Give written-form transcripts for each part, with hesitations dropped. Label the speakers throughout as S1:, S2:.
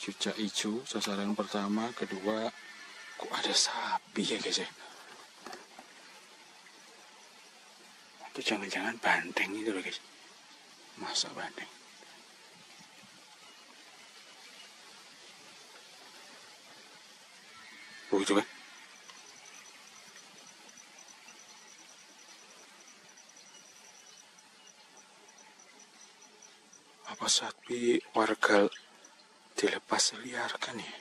S1: Cucak hijau sasaran pertama, kedua kok ada sapi ya guys ya. Itu jangan-jangan banteng itu loh guys. Masa banteng? Oh itu kan. Apa sapi warga dilepas liarkan ya?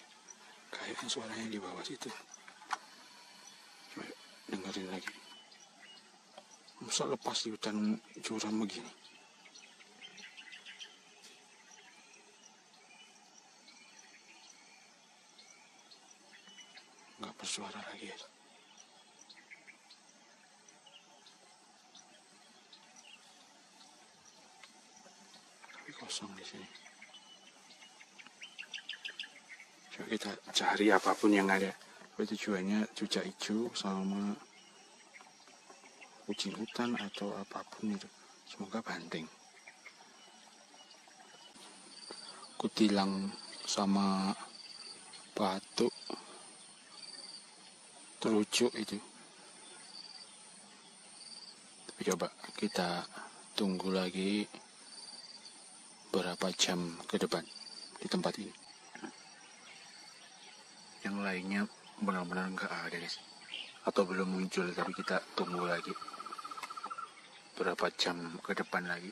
S1: Kayaknya suaranya di bawah situ. Coba dengerin lagi. Masa lepas di hutan curam begini? Nggak bersuara lagi ya. Tapi kosong di sini. Coba kita cari apapun yang ada. Tujuannya cucak hijau sama kucing hutan atau apapun itu. Semoga banteng. Kutilang sama batuk, terucuk itu. Tapi coba kita tunggu lagi berapa jam ke depan di tempat ini. Yang lainnya benar-benar nggak ada guys, atau belum muncul, tapi kita tunggu lagi berapa jam ke depan lagi.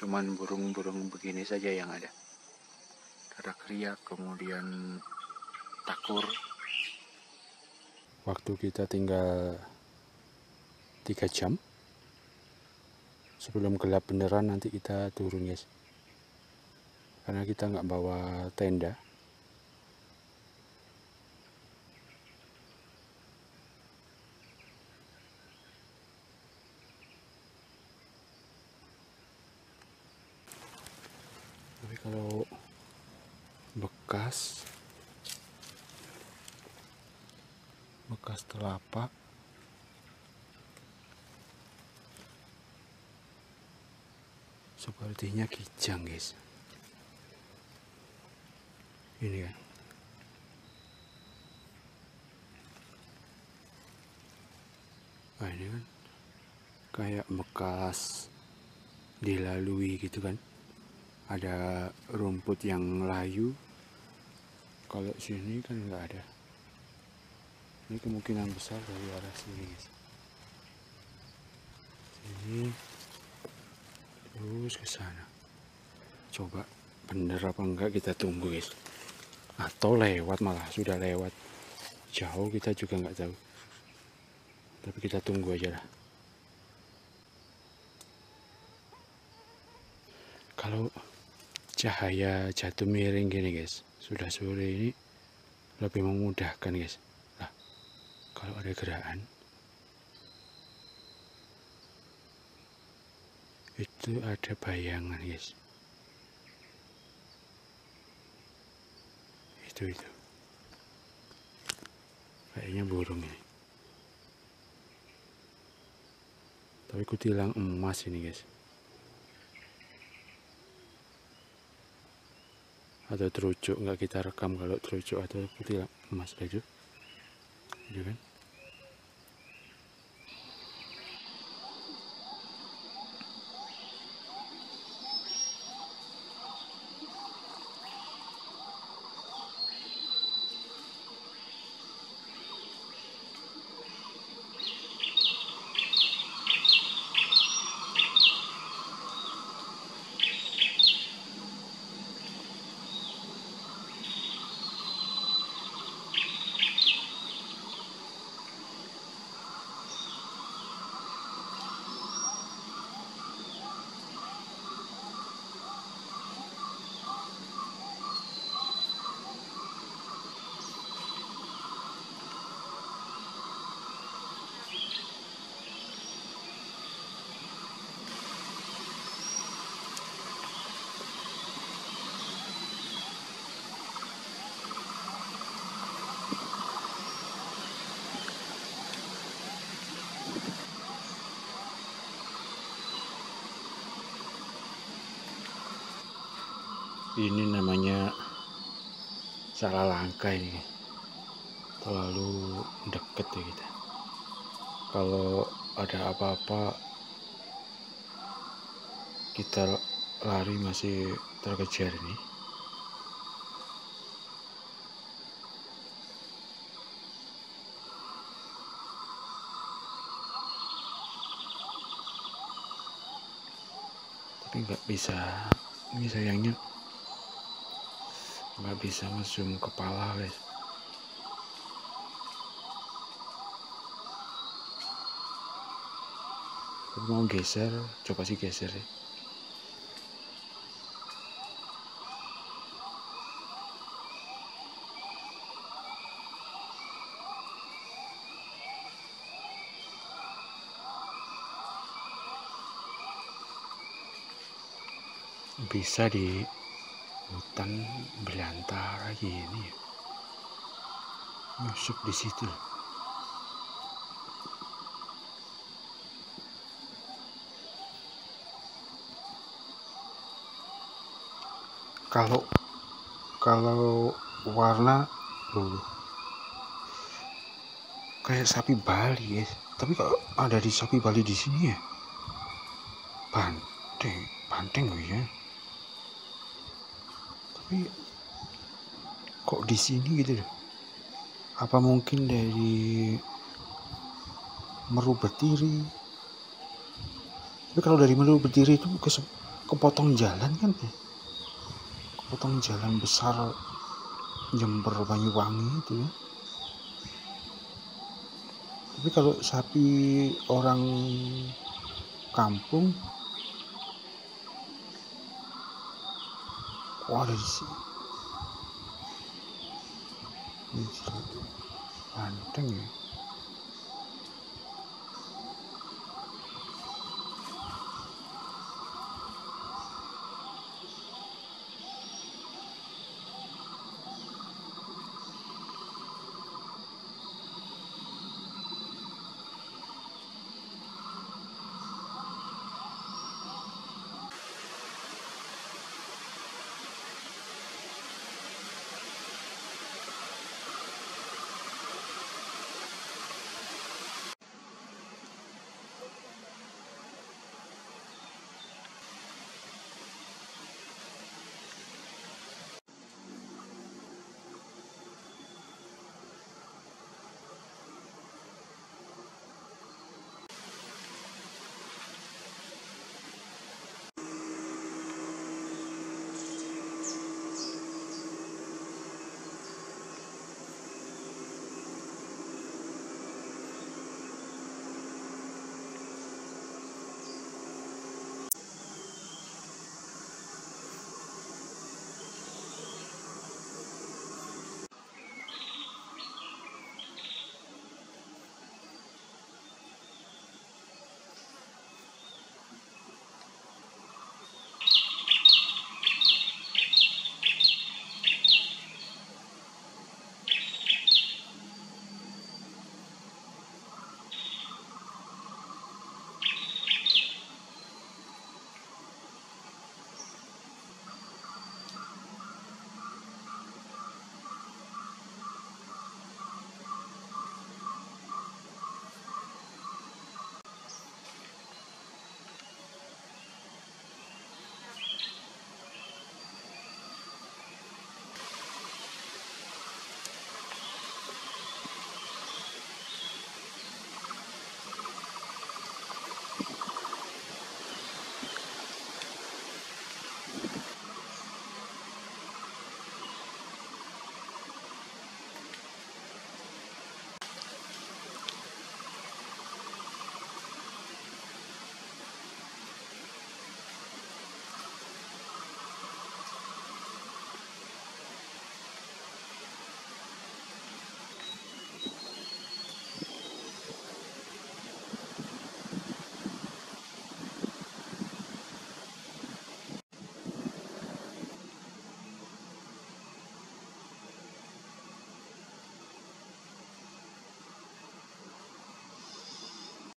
S1: Cuman burung-burung begini saja yang ada. Ada kriak, kemudian takur. Waktu kita tinggal 3 jam sebelum gelap beneran, nanti kita turun guys, karena kita nggak bawa tenda. Tapi kalau bekas telapak sepertinya kijang guys. Ini kan. Nah, ini kan kayak bekas dilalui gitu kan. Ada rumput yang layu. Kalau sini kan nggak ada. Ini kemungkinan besar dari arah sini guys. Sini terus ke sana. Coba bener apa enggak kita tunggu guys. Atau lewat, malah sudah lewat. Jauh kita juga nggak tahu. Tapi kita tunggu aja lah. Kalau cahaya jatuh miring gini guys, sudah sore ini lebih memudahkan guys. Nah, kalau ada gerakan itu ada bayangan guys. Itu kayaknya burung ini. Tapi kutilang emas ini guys. Atau terucuk, nggak kita rekam kalau terucuk atau kutilang emas itu kan. Ini namanya salah langkah ini. Terlalu deket ya kita. Kalau ada apa-apa kita lari masih terkejar nih. Tapi nggak bisa, ini sayangnya nggak bisa nge-zoom kepala guys. Tapi mau geser, coba sih geser ya. Bisa di hutan belantara gini ya, masuk di situ. Kalau warna kayak sapi Bali guys. Tapi kalau ada di sapi Bali di sini ya, banteng loh ya. Tapi kok di sini gitu loh. Apa mungkin dari Meru Betiri? Tapi kalau dari Meru Betiri itu kepotong jalan kan ya? Kepotong jalan besar Jember Banyuwangi itu ya. Tapi kalau sapi orang kampung, kok ada di sini? Ini banteng ya.